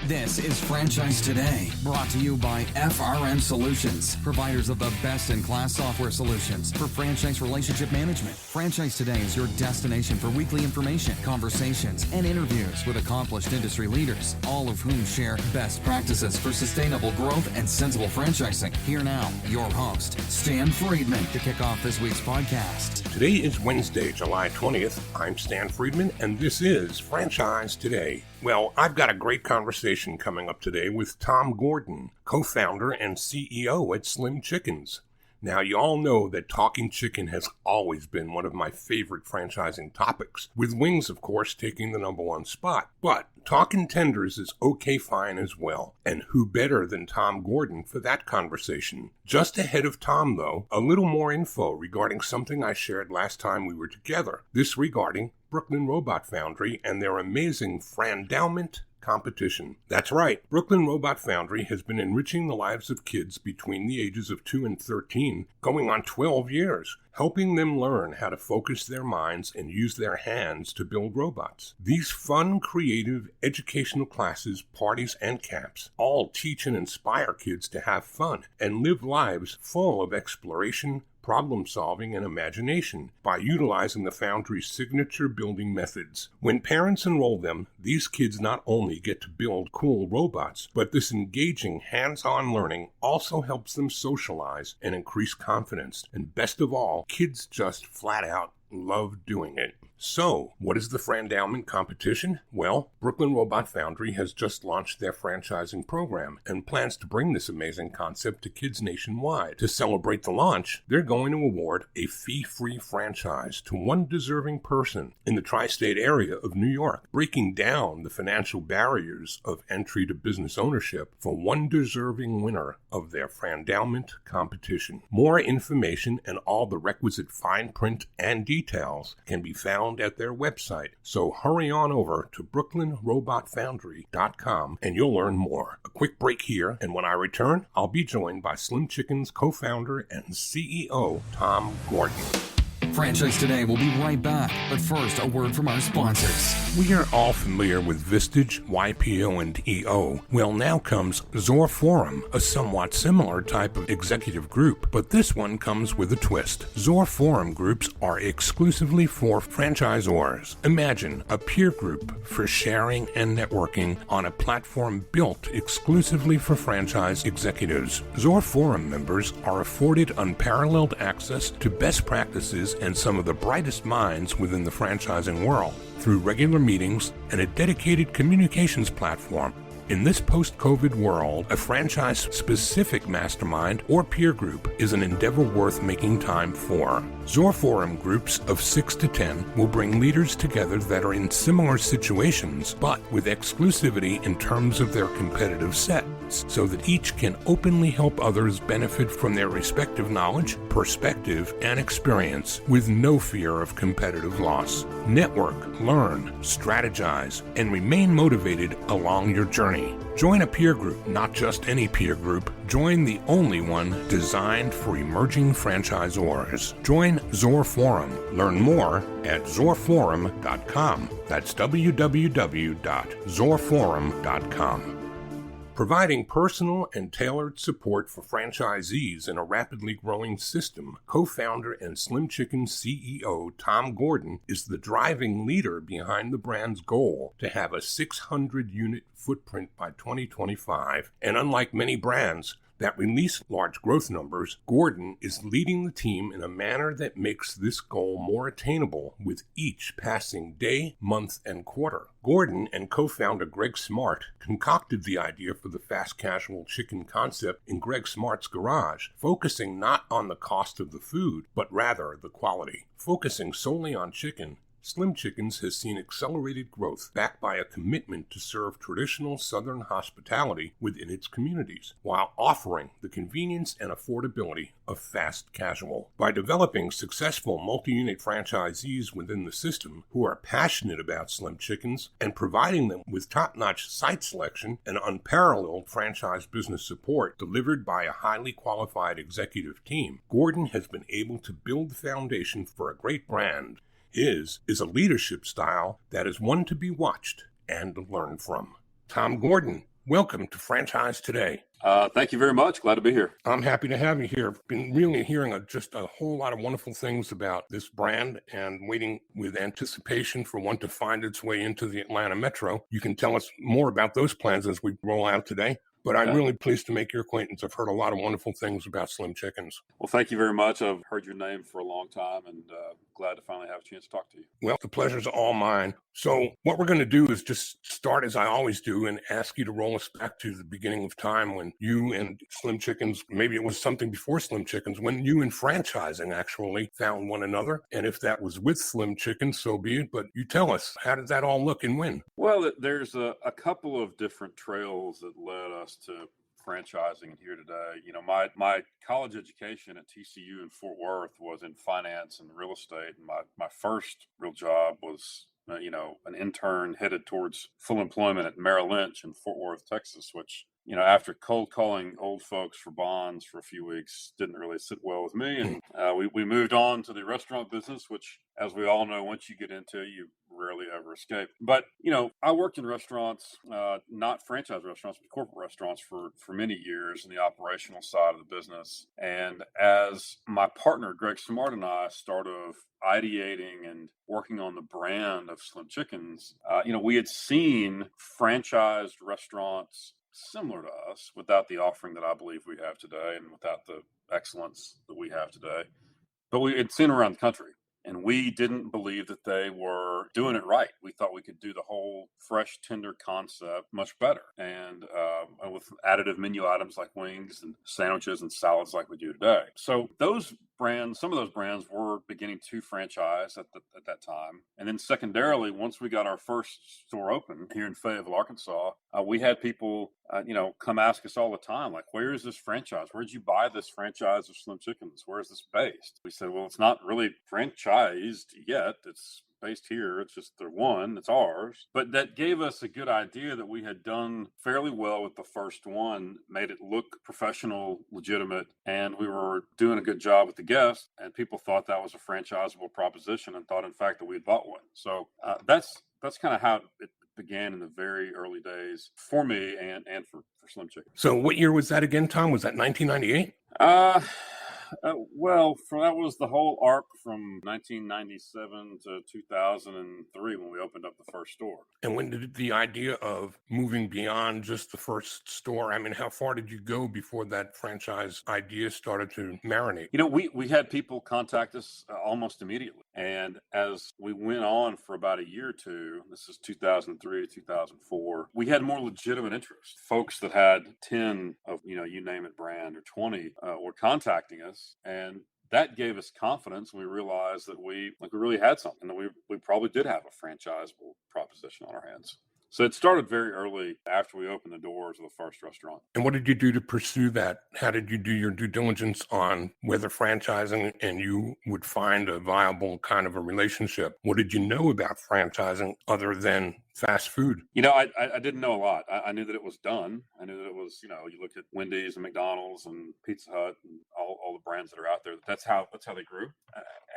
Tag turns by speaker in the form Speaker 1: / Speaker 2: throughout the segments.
Speaker 1: This is Franchise Today, brought to you by FRM Solutions, providers of the best-in-class software solutions for franchise relationship management. Franchise Today is your destination for weekly information, conversations, and interviews with accomplished industry leaders, all of whom share best practices for sustainable growth and sensible franchising. Here now, your host, Stan Friedman, to kick off this week's podcast.
Speaker 2: Today is Wednesday, July 20th. I'm Stan Friedman, and this is Franchise Today. Well, I've got a great conversation coming up today with Tom Gordon, co-founder and CEO at Slim Chickens. Now, you all know that talking chicken has always been one of my favorite franchising topics, with wings, of course, taking the number one spot. But talking tenders is okay fine as well. And who better than Tom Gordon for that conversation? Just ahead of Tom, though, a little more info regarding something I shared last time we were together. This regarding Brooklyn Robot Foundry and their amazing Frandowment competition. That's right, Brooklyn Robot Foundry has been enriching the lives of kids between the ages of 2 and 13, going on 12 years, helping them learn how to focus their minds and use their hands to build robots. These fun, creative, educational classes, parties, and camps all teach and inspire kids to have fun and live lives full of exploration, problem-solving, and imagination by utilizing the Foundry's signature building methods. When parents enroll them, these kids not only get to build cool robots, but this engaging hands-on learning also helps them socialize and increase confidence. And best of all, kids just flat out love doing it. So, what is the Frandowment competition? Well, Brooklyn Robot Foundry has just launched their franchising program and plans to bring this amazing concept to kids nationwide. To celebrate the launch, they're going to award a fee-free franchise to one deserving person in the tri-state area of New York, breaking down the financial barriers of entry to business ownership for one deserving winner of their Frandowment competition. More information and all the requisite fine print and details can be found at their website, so hurry on over to brooklynrobotfoundry.com and you'll learn more. A quick break here, and when I return, I'll be joined by Slim Chickens co-founder and CEO Tom Gordon.
Speaker 1: Franchise Today will be right back, but first, a word from our sponsors.
Speaker 2: We are all familiar with Vistage, YPO, and EO. Well, now comes Zor Forum, a somewhat similar type of executive group, but this one comes with a twist. Zor Forum groups are exclusively for franchisors. Imagine a peer group for sharing and networking on a platform built exclusively for franchise executives. Zor Forum members are afforded unparalleled access to best practices and some of the brightest minds within the franchising world through regular meetings and a dedicated communications platform. In this post-COVID world, a franchise-specific mastermind or peer group is an endeavor worth making time for. Zor Forum groups of 6 to 10 will bring leaders together that are in similar situations, but with exclusivity in terms of their competitive sets, so that each can openly help others benefit from their respective knowledge, perspective, and experience with no fear of competitive loss. Network, learn, strategize, and remain motivated along your journey. Join a peer group, not just any peer group. Join the only one designed for emerging franchisors. Join Zor Forum. Learn more at zorforum.com. That's www.zorforum.com. Providing personal and tailored support for franchisees in a rapidly growing system, co-founder and Slim Chickens CEO Tom Gordon is the driving leader behind the brand's goal to have a 600-unit footprint by 2025. And unlike many brands that release large growth numbers, Gordon is leading the team in a manner that makes this goal more attainable with each passing day, month, and quarter. Gordon and co-founder Greg Smart concocted the idea for the fast casual chicken concept in Greg Smart's garage, focusing not on the cost of the food, but rather the quality. Focusing solely on chicken, Slim Chickens has seen accelerated growth backed by a commitment to serve traditional Southern hospitality within its communities, while offering the convenience and affordability of fast casual. By developing successful multi-unit franchisees within the system who are passionate about Slim Chickens and providing them with top-notch site selection and unparalleled franchise business support delivered by a highly qualified executive team, Gordon has been able to build the foundation for a great brand. His is a leadership style that is one to be watched and learned from. Tom Gordon, welcome to Franchise Today.
Speaker 3: Thank you very much. Glad to be here.
Speaker 2: I'm happy to have you here. Been really hearing just a whole lot of wonderful things about this brand and waiting with anticipation for one to find its way into the Atlanta metro. You can tell us more about those plans as we roll out today. But I'm really pleased to make your acquaintance. I've heard a lot of wonderful things about Slim Chickens.
Speaker 3: Well, thank you very much. I've heard your name for a long time and glad to finally have a chance to talk to you.
Speaker 2: Well, the pleasure's all mine. So what we're going to do is just start as I always do and ask you to roll us back to the beginning of time when you and Slim Chickens, maybe it was something before Slim Chickens, when you and franchising actually found one another. And if that was with Slim Chickens, so be it. But you tell us, how did that all look and when?
Speaker 3: Well, there's a couple of different trails that led us to franchising here today. You know, my college education at TCU in Fort Worth was in finance and real estate. And my first real job was, an intern headed towards full employment at Merrill Lynch in Fort Worth, Texas, which, after cold calling old folks for bonds for a few weeks, didn't really sit well with me. And we moved on to the restaurant business, which, as we all know, once you get into it, you rarely ever escape. But, I worked in restaurants, not franchise restaurants, but corporate restaurants for many years in the operational side of the business. And as my partner, Greg Smart, and I started ideating and working on the brand of Slim Chickens, we had seen franchised restaurants similar to us without the offering that I believe we have today and without the excellence that we have today. But we had seen around the country. And we didn't believe that they were doing it right. We thought we could do the whole fresh, tender concept much better. And with additive menu items like wings and sandwiches and salads like we do today. So some of those brands were beginning to franchise at that time. And then secondarily, once we got our first store open here in Fayetteville, Arkansas, we had people, come ask us all the time, like, where is this franchise? Where'd you buy this franchise of Slim Chickens? Where is this based? We said, well, it's not really franchised yet. It's based here. It's just the one. It's ours. But that gave us a good idea that we had done fairly well with the first one, made it look professional, legitimate, and we were doing a good job with the guests. And people thought that was a franchisable proposition and thought, in fact, that we had bought one. So that's kind of how it began in the very early days for me and for Slim Chicken.
Speaker 2: So what year was that again, Tom? Was that 1998?
Speaker 3: That was the whole arc from 1997 to 2003 when we opened up the first store.
Speaker 2: And when did the idea of moving beyond just the first store, how far did you go before that franchise idea started to marinate?
Speaker 3: We had people contact us almost immediately. And as we went on for about a year or two, this is 2003 to 2004, we had more legitimate interest. Folks that had 10 of, you name it brand or 20 were contacting us. And that gave us confidence. We realized that we really had something, that we probably did have a franchisable proposition on our hands. So it started very early after we opened the doors of the first restaurant.
Speaker 2: And what did you do to pursue that? How did you do your due diligence on whether franchising and you would find a viable kind of a relationship? What did you know about franchising other than fast food?
Speaker 3: I didn't know a lot. I knew that it was done. I knew that it was, you look at Wendy's and McDonald's and Pizza Hut and all the brands that are out there. That's how they grew.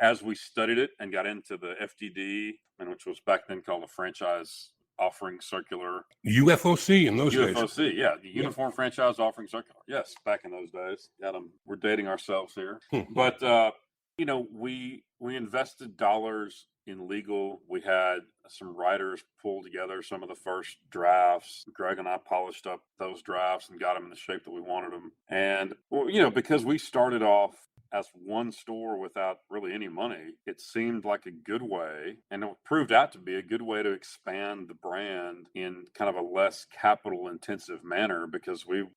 Speaker 3: As we studied it and got into the FDD, which was back then called a franchise offering circular.
Speaker 2: UFOC in those days.
Speaker 3: UFOC, yeah. The Uniform Franchise Offering Circular. Yes, back in those days. We're dating ourselves here. But, we invested dollars in legal. We had some writers pull together some of the first drafts. Greg and I polished up those drafts and got them in the shape that we wanted them. And, because we started off as one store without really any money, it seemed like a good way, and it proved out to be a good way to expand the brand in kind of a less capital intensive manner because we're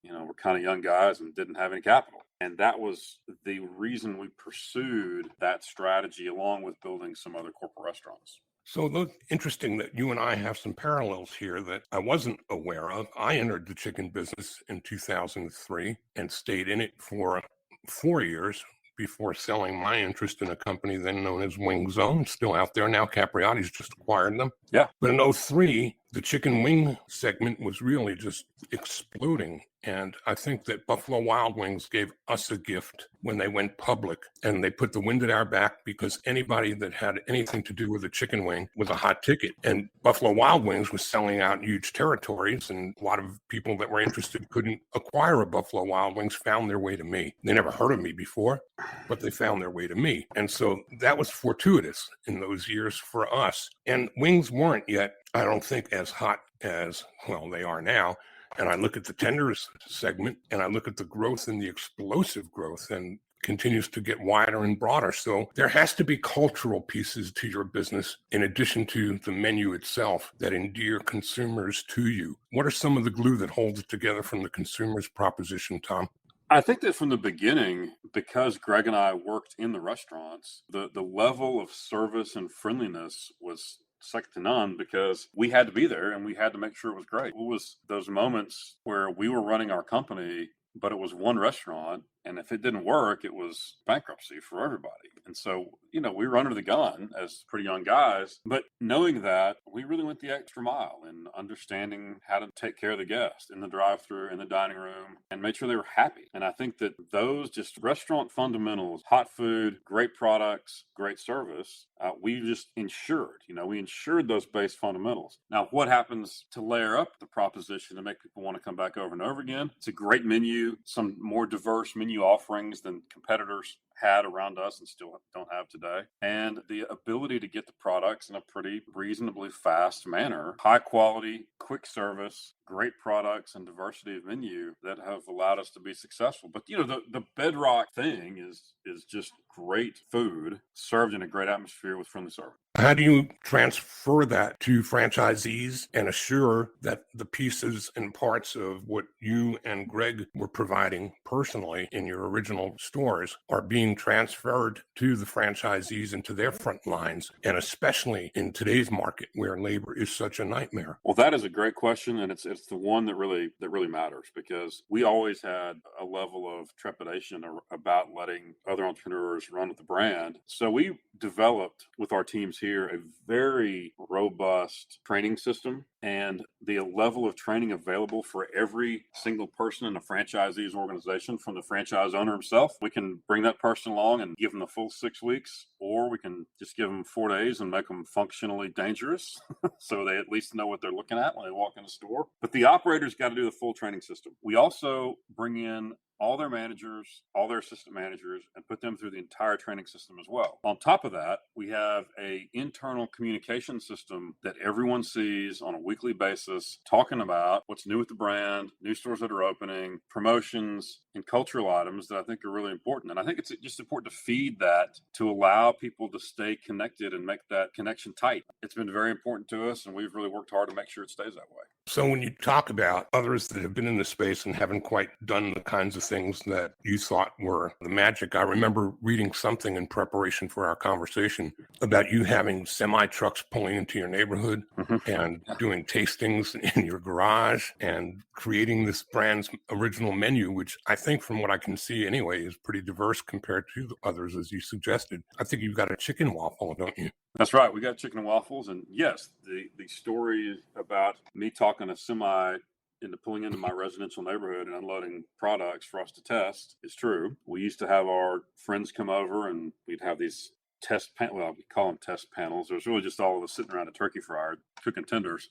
Speaker 3: kind of young guys and didn't have any capital. And that was the reason we pursued that strategy along with building some other corporate restaurants.
Speaker 2: So interesting that you and I have some parallels here that I wasn't aware of. I entered the chicken business in 2003 and stayed in it for 4 years before selling my interest in a company then known as Wing Zone, still out there now. Capriotti's just acquired them.
Speaker 3: Yeah.
Speaker 2: But in 2003, the chicken wing segment was really just exploding. And I think that Buffalo Wild Wings gave us a gift when they went public, and they put the wind at our back because anybody that had anything to do with a chicken wing was a hot ticket. And Buffalo Wild Wings was selling out huge territories, and a lot of people that were interested couldn't acquire a Buffalo Wild Wings found their way to me. They never heard of me before, but they found their way to me. And so that was fortuitous in those years for us. And wings weren't yet, I don't think, as hot as, well, they are now. And I look at the tenders segment, and I look at the growth and the explosive growth, and continues to get wider and broader. So there has to be cultural pieces to your business in addition to the menu itself that endear consumers to you. What are some of the glue that holds it together from the consumer's proposition, Tom?
Speaker 3: I think that from the beginning, because Greg and I worked in the restaurants, the level of service and friendliness was second to none, because we had to be there and we had to make sure it was great. It was those moments where we were running our company, but it was one restaurant, and if it didn't work, it was bankruptcy for everybody. And so, we were under the gun as pretty young guys, but knowing that, we really went the extra mile in understanding how to take care of the guest in the drive-thru, in the dining room, and make sure they were happy. And I think that those just restaurant fundamentals, hot food, great products, great service, we just ensured, we ensured those base fundamentals. Now, what happens to layer up the proposition to make people want to come back over and over again? It's a great menu, some more diverse menu offerings than competitors had around us and still don't have today, and the ability to get the products in a pretty reasonably fast manner, high quality, quick service, great products, and diversity of menu that have allowed us to be successful. But the bedrock thing is just great food served in a great atmosphere with friendly service.
Speaker 2: How do you transfer that to franchisees and assure that the pieces and parts of what you and Greg were providing personally in your original stores are being transferred to the franchisees and to their front lines, and especially in today's market where labor is such a nightmare?
Speaker 3: Well, that is a great question, and it's the one that really matters, because we always had a level of trepidation about letting other entrepreneurs run with the brand. So we developed with our teams here a very robust training system, and the level of training available for every single person in a franchisee's organization, from the franchise owner himself. We can bring that person along and give them the full 6 weeks, or we can just give them 4 days and make them functionally dangerous so they at least know what they're looking at when they walk in the store. But the operator's got to do the full training system. We also bring in all their managers, all their assistant managers, and put them through the entire training system as well. On top of that, we have an internal communication system that everyone sees on a weekly basis, talking about what's new with the brand, new stores that are opening, promotions, and cultural items that I think are really important. And I think it's just important to feed that to allow people to stay connected and make that connection tight. It's been very important to us, and we've really worked hard to make sure it stays that way.
Speaker 2: So when you talk about others that have been in the space and haven't quite done the kinds of things that you thought were the magic, I remember reading something in preparation for our conversation about you having semi-trucks pulling into your neighborhood and doing tastings in your garage and creating this brand's original menu, which I think from what I can see anyway is pretty diverse compared to the others, as you suggested. I think you've got a chicken waffle, don't you?
Speaker 3: That's right. We got chicken and waffles. And yes, the story about me talking a semi into pulling into my residential neighborhood and unloading products for us to test is true. We used to have our friends come over, and we'd have these we call them test panels. It was really just all of us sitting around a turkey fryer cooking tenders.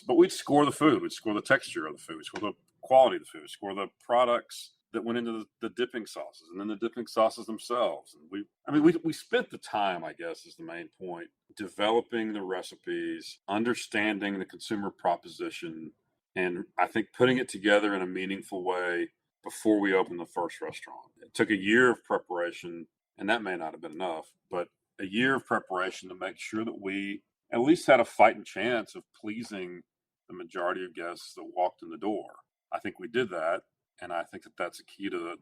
Speaker 3: But we'd score the food. We'd score the texture of the food. We'd score the quality of the food. We'd score the products that went into the dipping sauces, and then the dipping sauces themselves. And we spent the time, I guess is the main point, developing the recipes, understanding the consumer proposition, and I think putting it together in a meaningful way before we opened the first restaurant. It took a year of preparation, and that may not have been enough, but a year of preparation to make sure that we at least had a fighting chance of pleasing the majority of guests that walked in the door. I think we did that. And I think that's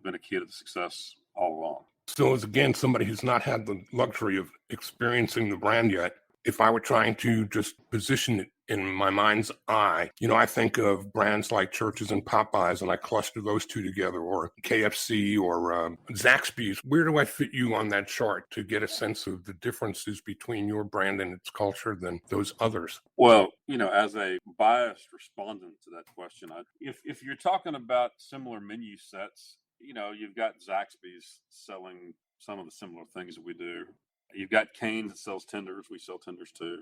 Speaker 3: been a key to the success all along.
Speaker 2: So as, again, somebody who's not had the luxury of experiencing the brand yet, If I were trying to just position it in my mind's eye, I think of brands like Church's and Popeyes, and I cluster those two together, or KFC or Zaxby's. Where do I fit you on that chart to get a sense of the differences between your brand and its culture than those others?
Speaker 3: Well, as a biased respondent to that question, if you're talking about similar menu sets, you've got Zaxby's selling some of the similar things that we do. You've got Cane's that sells tenders. We sell tenders too.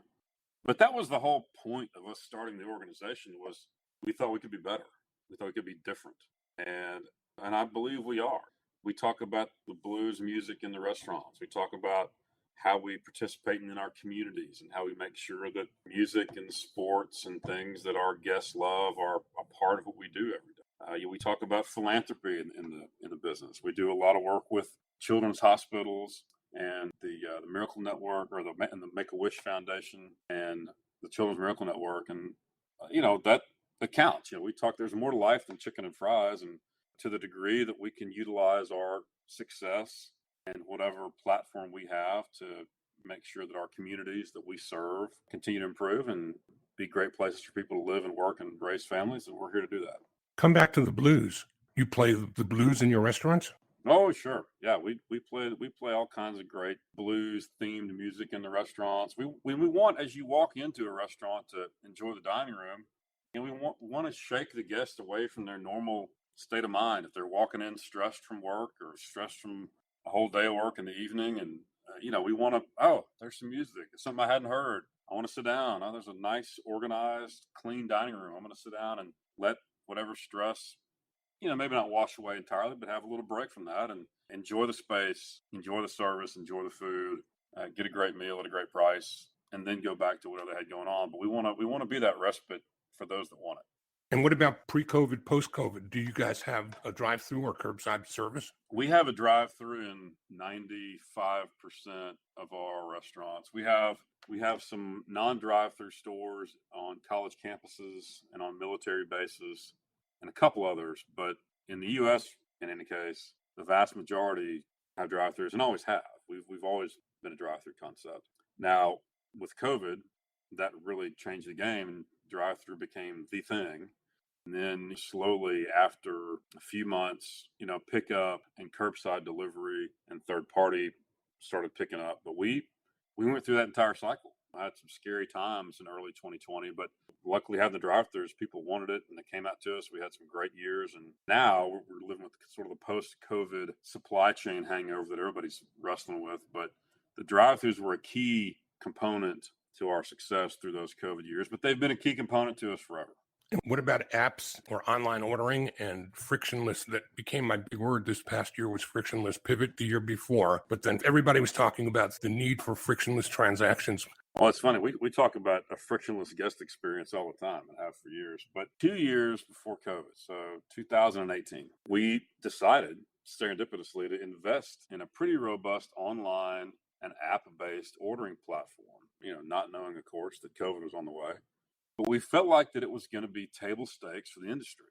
Speaker 3: But that was the whole point of us starting the organization, was we thought we could be better. We thought we could be different. And I believe we are. We talk about the blues music in the restaurants. We talk about how we participate in our communities and how we make sure that music and sports and things that our guests love are a part of what we do every day. We talk about philanthropy in the business. We do a lot of work with children's hospitals and the Miracle Network, or the Make-A-Wish Foundation and the Children's Miracle Network, and that counts. We talk. There's more to life than chicken and fries, and to the degree that we can utilize our success and whatever platform we have to make sure that our communities that we serve continue to improve and be great places for people to live and work and raise families, and we're here to do that.
Speaker 2: Come back to the blues. You play the blues in your restaurants?
Speaker 3: Oh, sure. Yeah, we play all kinds of great blues themed music in the restaurants. We want, as you walk into a restaurant, to enjoy the dining room, and we want to shake the guest away from their normal state of mind. If they're walking in stressed from work or stressed from a whole day of work in the evening, and we want to, there's some music. It's something I hadn't heard. I want to sit down. Oh, there's a nice, organized, clean dining room. I'm going to sit down and let whatever stress, maybe not wash away entirely, but have a little break from that and enjoy the space, enjoy the service, enjoy the food, get a great meal at a great price, and then go back to whatever they had going on. But we want to be that respite for those that want it.
Speaker 2: And what about pre-COVID, post-COVID? Do you guys have a drive-through or curbside service?
Speaker 3: We have a drive-through in 95% of our restaurants. We have some non-drive-through stores on college campuses and on military bases, and a couple others. But in the U.S., in any case, the vast majority have drive-thrus and always have. We've always been a drive-through concept. Now, with COVID, that really changed the game, and drive-through became the thing. And then slowly, after a few months, pickup and curbside delivery and third party started picking up. But we went through that entire cycle. I had some scary times in early 2020, but luckily having the drive-thrus, people wanted it and they came out to us. We had some great years, and now we're living with sort of the post-COVID supply chain hangover that everybody's wrestling with. But the drive-thrus were a key component to our success through those COVID years, but they've been a key component to us forever.
Speaker 2: And what about apps or online ordering and frictionless? That became my big word this past year, was frictionless pivot the year before. But then everybody was talking about the need for frictionless transactions.
Speaker 3: Well, it's funny. We talk about a frictionless guest experience all the time and have for years. But 2 years before COVID, so 2018, we decided serendipitously to invest in a pretty robust online and app-based ordering platform, not knowing, of course, that COVID was on the way. But we felt like that it was going to be table stakes for the industry.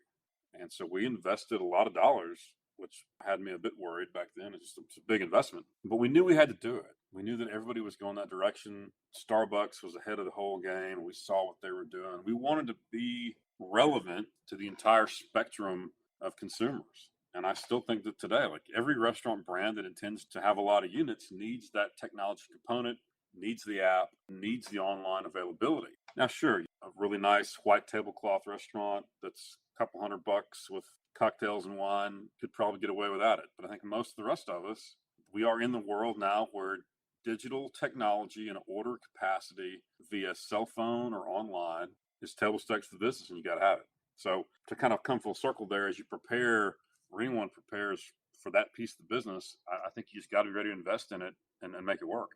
Speaker 3: And so we invested a lot of dollars, which had me a bit worried back then. It's a big investment, but we knew we had to do it. We knew that everybody was going that direction. Starbucks was ahead of the whole game. We saw what they were doing. We wanted to be relevant to the entire spectrum of consumers. And I still think that today, like every restaurant brand that intends to have a lot of units needs that technology component, needs the app, needs the online availability. Now, sure, a really nice white tablecloth restaurant that's a couple $100 with cocktails and wine could probably get away without it. But I think most of the rest of us, we are in the world now where digital technology and order capacity via cell phone or online is table stakes for the business, and you got to have it. So to kind of come full circle there, as you prepare, or anyone prepares for that piece of the business, I think you just got to be ready to invest in it and make it work.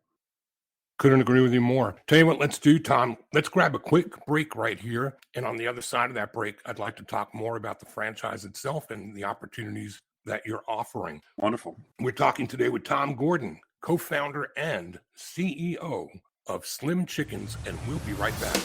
Speaker 2: Couldn't agree with you more. Tell you what, let's do, Tom. Let's grab a quick break right here. And on the other side of that break, I'd like to talk more about the franchise itself and the opportunities that you're offering.
Speaker 3: Wonderful.
Speaker 2: We're talking today with Tom Gordon, co-founder and CEO of Slim Chickens, and we'll be right back.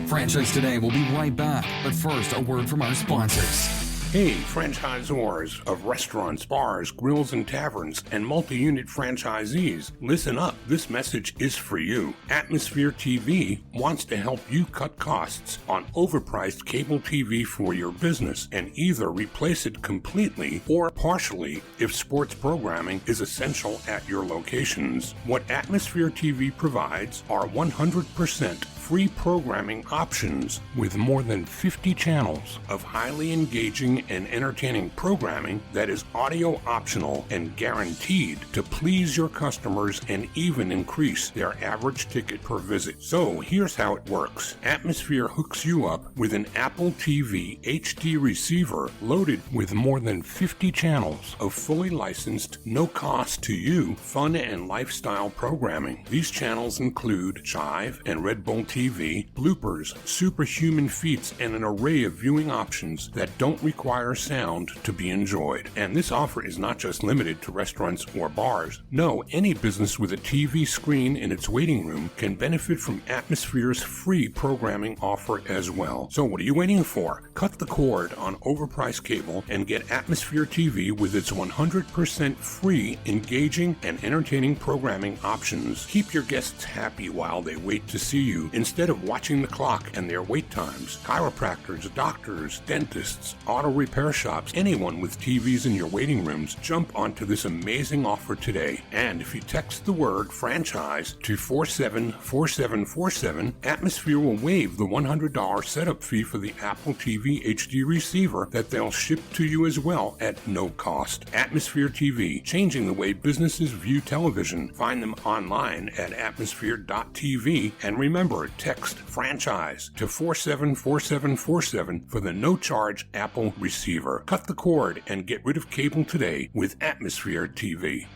Speaker 1: Franchise Today will be right back. But first, a word from our sponsors.
Speaker 2: Hey, franchisors of restaurants, bars, grills, and taverns, and multi-unit franchisees, listen up. This message is for you. Atmosphere TV wants to help you cut costs on overpriced cable TV for your business and either replace it completely or partially if sports programming is essential at your locations. What Atmosphere TV provides are 100% free programming options with more than 50 channels of highly engaging and entertaining programming that is audio optional and guaranteed to please your customers and even increase their average ticket per visit. So here's how it works. Atmosphere hooks you up with an Apple TV HD receiver loaded with more than 50 channels of fully licensed, no cost to you, fun and lifestyle programming. These channels include Chive and Red Bull TV, bloopers, superhuman feats, and an array of viewing options that don't require sound to be enjoyed. And this offer is not just limited to restaurants or bars. No, any business with a TV screen in its waiting room can benefit from Atmosphere's free programming offer as well. So what are you waiting for? Cut the cord on overpriced cable and get Atmosphere TV with its 100% free, engaging, and entertaining programming options. Keep your guests happy while they wait to see you instead of watching the clock and their wait times. Chiropractors, doctors, dentists, auto repair shops, anyone with TVs in your waiting rooms, jump onto this amazing offer today. And if you text the word franchise to 474747, Atmosphere will waive the $100 setup fee for the Apple TV HD receiver that they'll ship to you as well at no cost. Atmosphere TV, changing the way businesses view television. Find them online at atmosphere.tv, and remember, text franchise to 474747 for the no-charge Apple receiver. Cut the cord and get rid of cable today with Atmosphere TV.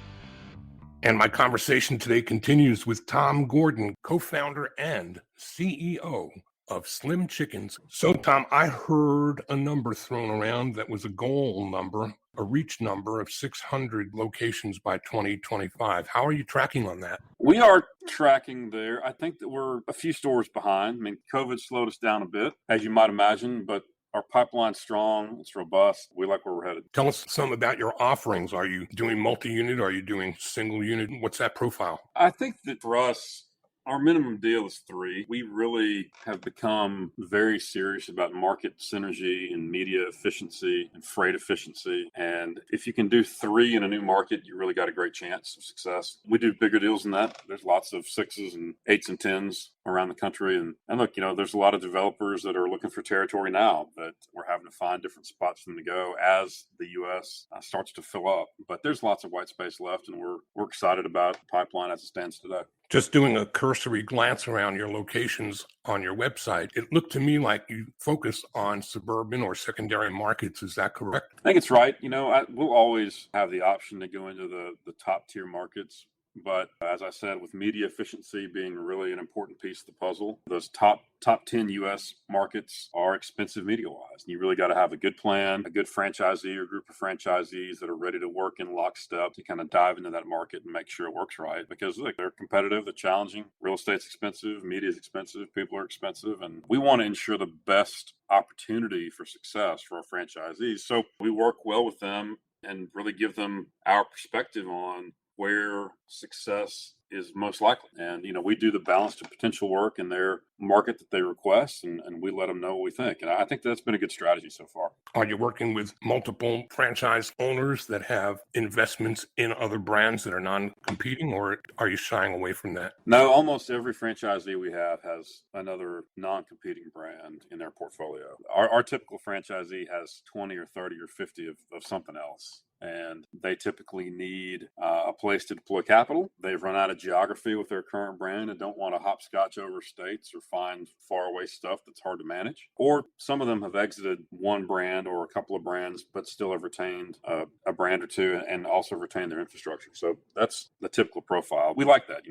Speaker 2: And my conversation today continues with Tom Gordon, co-founder and CEO of Slim Chickens. So, Tom, I heard a number thrown around that was a goal number, a reach number of 600 locations by 2025. How are you tracking on that?
Speaker 3: We are tracking there. I think that we're a few stores behind. I mean, COVID slowed us down a bit, as you might imagine, but our pipeline's strong. It's robust. We like where we're headed.
Speaker 2: Tell us some about your offerings. Are you doing multi-unit? Are you doing single unit? What's that profile?
Speaker 3: I think that for us, our minimum deal is 3. We really have become very serious about market synergy and media efficiency and freight efficiency. And if you can do 3 in a new market, you really got a great chance of success. We do bigger deals than that. There's lots of 6s and 8s and 10s around the country. And look, there's a lot of developers that are looking for territory now, but we're having to find different spots for them to go as the U.S. Starts to fill up. But there's lots of white space left, and we're excited about the pipeline as it stands today.
Speaker 2: Just doing a cursory glance around your locations on your website, it looked to me like you focus on suburban or secondary markets. Is that correct?
Speaker 3: I think it's right. We'll always have the option to go into the top tier markets. But as I said, with media efficiency being really an important piece of the puzzle, those top 10 U.S. markets are expensive media-wise. And you really got to have a good plan, a good franchisee or group of franchisees that are ready to work in lockstep to kind of dive into that market and make sure it works right. Because look, they're competitive, they're challenging. Real estate's expensive, media is expensive, people are expensive, and we want to ensure the best opportunity for success for our franchisees. So we work well with them and really give them our perspective on where success is most likely. And, we do the balanced potential work in their market that they request, and we let them know what we think. And I think that's been a good strategy so far.
Speaker 2: Are you working with multiple franchise owners that have investments in other brands that are non-competing, or are you shying away from that?
Speaker 3: No, almost every franchisee we have has another non-competing brand in their portfolio. Our typical franchisee has 20 or 30 or 50 of something else. And they typically need a place to deploy capital. They've run out of geography with their current brand and don't want to hopscotch over states or find faraway stuff that's hard to manage. Or some of them have exited one brand or a couple of brands, but still have retained a brand or two and also retained their infrastructure. So that's the typical profile. We like that.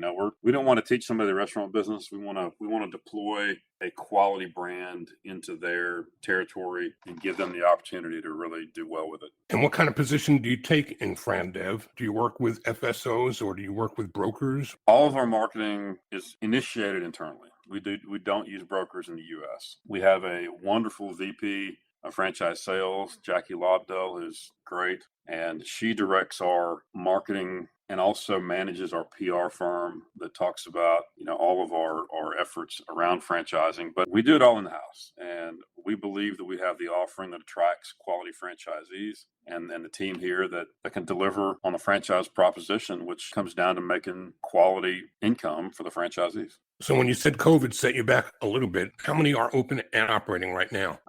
Speaker 3: We don't want to teach somebody the restaurant business. We want to deploy a quality brand into their territory and give them the opportunity to really do well with it.
Speaker 2: And what kind of position do you take in FranDev? Do you work with FSOs or do you work with brokers?
Speaker 3: All of our marketing is initiated internally. We don't use brokers in the U.S. We have a wonderful VP franchise sales, Jackie Lobdell, who's great, and she directs our marketing and also manages our PR firm that talks about, all of our efforts around franchising. But we do it all in the house, and we believe that we have the offering that attracts quality franchisees and the team here that can deliver on the franchise proposition, which comes down to making quality income for the franchisees.
Speaker 2: So when you said COVID set you back a little bit, how many are open and operating right now?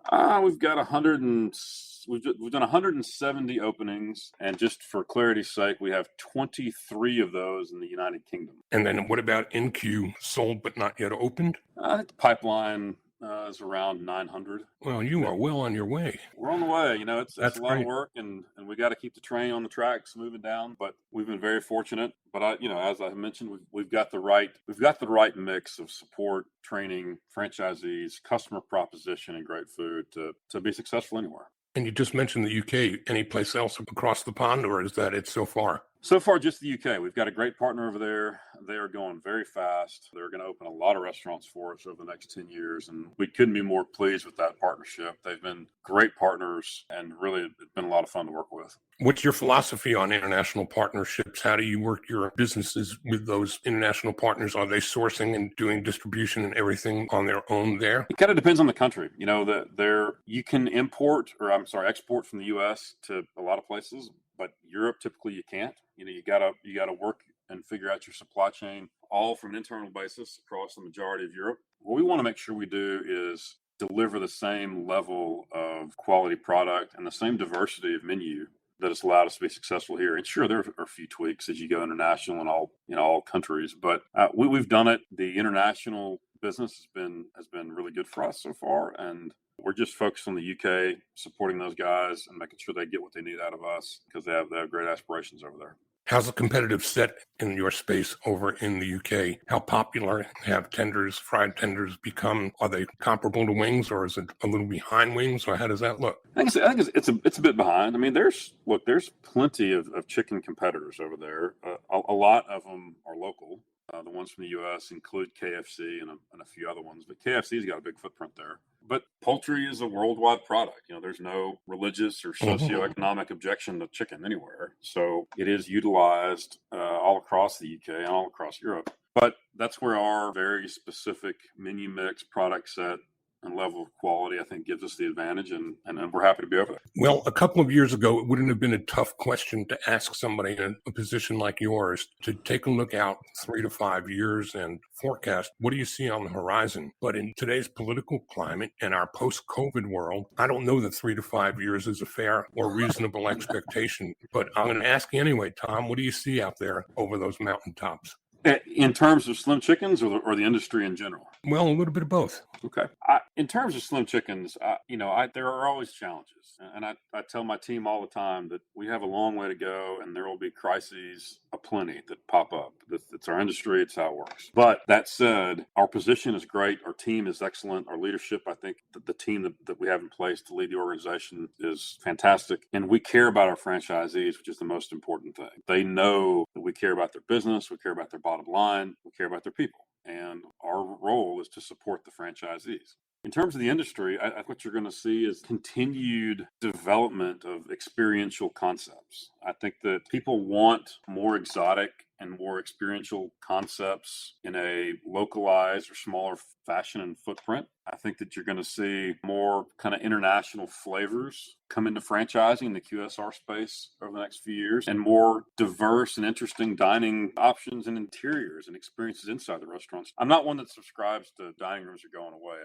Speaker 3: We've got we've done 170 openings, and just for clarity's sake, we have 23 of those in the United Kingdom.
Speaker 2: And then what about in queue, sold but not yet opened?
Speaker 3: I think the pipeline is around 900.
Speaker 2: Well, you are well on your way.
Speaker 3: We're on the way. It's
Speaker 2: That's
Speaker 3: a lot
Speaker 2: great.
Speaker 3: of work, and we got to keep the train on the tracks moving down. But we've been very fortunate. But as I mentioned, we've got the right mix of support, training, franchisees, customer proposition, and great food to be successful anywhere.
Speaker 2: And you just mentioned the UK. Any place else across the pond, or is that it so far?
Speaker 3: So far, just the UK. We've got a great partner over there. They are going very fast. They're going to open a lot of restaurants for us over the next 10 years, and we couldn't be more pleased with that partnership. They've been great partners, and really, it's been a lot of fun to work with.
Speaker 2: What's your philosophy on international partnerships? How do you work your businesses with those international partners? Are they sourcing and doing distribution and everything on their own there?
Speaker 3: It kind of depends on the country. You can export from the U.S. to a lot of places, but Europe typically you can't. You gotta work and figure out your supply chain all from an internal basis across the majority of Europe. What we want to make sure we do is deliver the same level of quality product and the same diversity of menu that has allowed us to be successful here. And sure, there are a few tweaks as you go international in all countries, but we've done it. The international business has been really good for us so far, and we're just focused on the UK, supporting those guys and making sure they get what they need out of us because they have great aspirations over there.
Speaker 2: How's the competitive set in your space over in the UK? How popular have fried tenders become? Are they comparable to wings, or is it a little behind wings, or how does that look?
Speaker 3: I think it's a bit behind. I mean, there's plenty of chicken competitors over there. A lot of them are local. The ones from the U.S. include KFC and a few other ones, but KFC's got a big footprint there. But poultry is a worldwide product. There's no religious or socioeconomic objection to chicken anywhere. So it is utilized all across the UK and all across Europe. But that's where our very specific menu mix, product set, and level of quality, I think, gives us the advantage, and we're happy to be over there.
Speaker 2: Well, a couple of years ago, it wouldn't have been a tough question to ask somebody in a position like yours to take a look out 3 to 5 years and forecast, what do you see on the horizon? But in today's political climate and our post-COVID world, I don't know that 3 to 5 years is a fair or reasonable expectation. But I'm going to ask you anyway, Tom, what do you see out there over those mountaintops?
Speaker 3: In terms of Slim Chickens or the industry in general?
Speaker 2: Well, a little bit of both.
Speaker 3: Okay. In terms of Slim Chickens, there are always challenges. And I tell my team all the time that we have a long way to go, and there will be crises aplenty that pop up. It's our industry. It's how it works. But that said, our position is great. Our team is excellent. Our leadership, I think the team that we have in place to lead the organization is fantastic. And we care about our franchisees, which is the most important thing. They know that we care about their business. We care about their bottom line. We care about their people. And our role is to support the franchisees. In terms of the industry, I think what you're going to see is continued development of experiential concepts. I think that people want more exotic and more experiential concepts in a localized or smaller fashion and footprint. I think that you're going to see more kind of international flavors come into franchising in the QSR space over the next few years, and more diverse and interesting dining options and interiors and experiences inside the restaurants. I'm not one that subscribes to dining rooms are going away.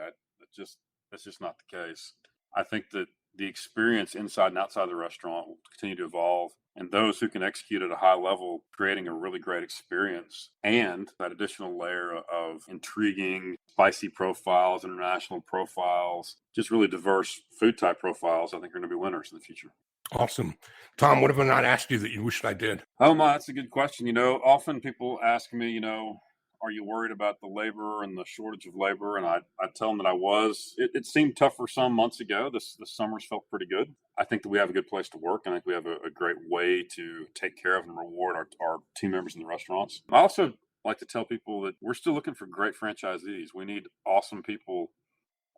Speaker 3: That's just not the case. I think that the experience inside and outside the restaurant will continue to evolve, and those who can execute at a high level, creating a really great experience, and that additional layer of intriguing, spicy profiles, international profiles, just really diverse food type profiles, I think are going to be winners in the future.
Speaker 2: Awesome. Tom, what have I not asked you that you wished I did?
Speaker 3: Oh my, that's a good question. Often people ask me, are you worried about the labor and the shortage of labor? And I tell them that I was. It seemed tougher some months ago. This summer's felt pretty good. I think that we have a good place to work. I think we have a great way to take care of and reward our team members in the restaurants. I also like to tell people that we're still looking for great franchisees. We need awesome people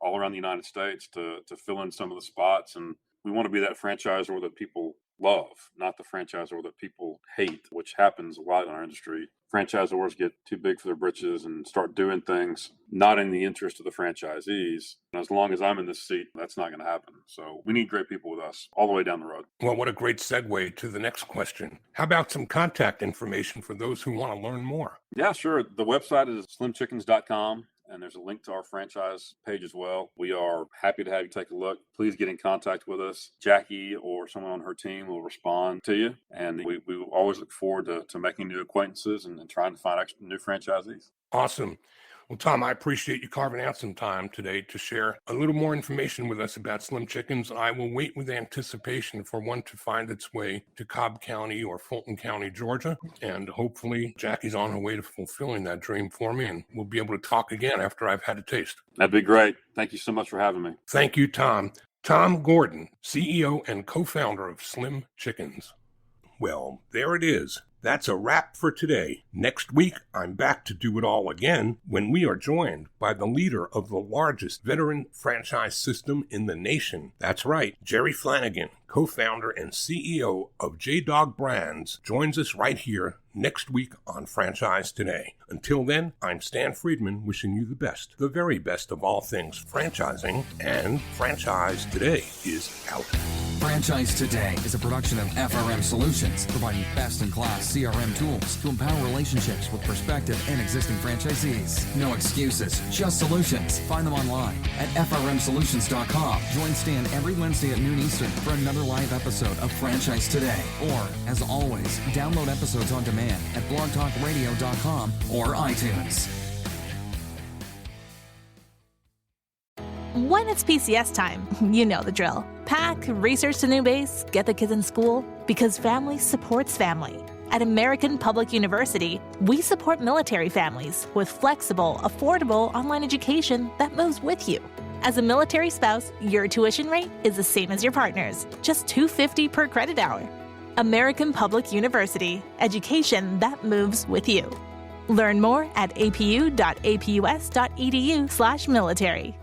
Speaker 3: all around the United States to fill in some of the spots. And we want to be that franchisor that people love, not the franchisor that people hate, which happens a lot in our industry. Franchisors get too big for their britches and start doing things not in the interest of the franchisees. And as long as I'm in this seat, that's not going to happen. So we need great people with us all the way down the road.
Speaker 2: Well, what a great segue to the next question. How about some contact information for those who want to learn more?
Speaker 3: Yeah, sure. The website is slimchickens.com. And there's a link to our franchise page as well. We are happy to have you take a look. Please get in contact with us. Jackie or someone on her team will respond to you. And we always look forward to making new acquaintances and trying to find new franchisees.
Speaker 2: Awesome. Well, Tom, I appreciate you carving out some time today to share a little more information with us about Slim Chickens. I will wait with anticipation for one to find its way to Cobb County or Fulton County, Georgia. And hopefully Jackie's on her way to fulfilling that dream for me, and we'll be able to talk again after I've had a taste.
Speaker 3: That'd be great. Thank you so much for having me.
Speaker 2: Thank you, Tom. Tom Gordon, CEO and co-founder of Slim Chickens. Well, there it is. That's a wrap for today. Next week, I'm back to do it all again when we are joined by the leader of the largest veteran franchise system in the nation. That's right, Jerry Flanagan, co-founder and CEO of J-Dog Brands, joins us right here next week on Franchise Today. Until then, I'm Stan Friedman wishing you the best, the very best of all things franchising, and Franchise Today is out.
Speaker 1: Franchise Today is a production of FRM Solutions, providing best-in-class CRM tools to empower relationships with prospective and existing franchisees. No excuses, just solutions. Find them online at frmsolutions.com. Join Stan every Wednesday at noon Eastern for another live episode of Franchise Today. Or, as always, download episodes on demand at blogtalkradio.com or iTunes.
Speaker 4: When it's PCS time, you know the drill. Pack, research the new base, get the kids in school, because family supports family. At American Public University, we support military families with flexible, affordable online education that moves with you. As a military spouse, your tuition rate is the same as your partner's, just $250 per credit hour. American Public University, education that moves with you. Learn more at apu.apus.edu/military.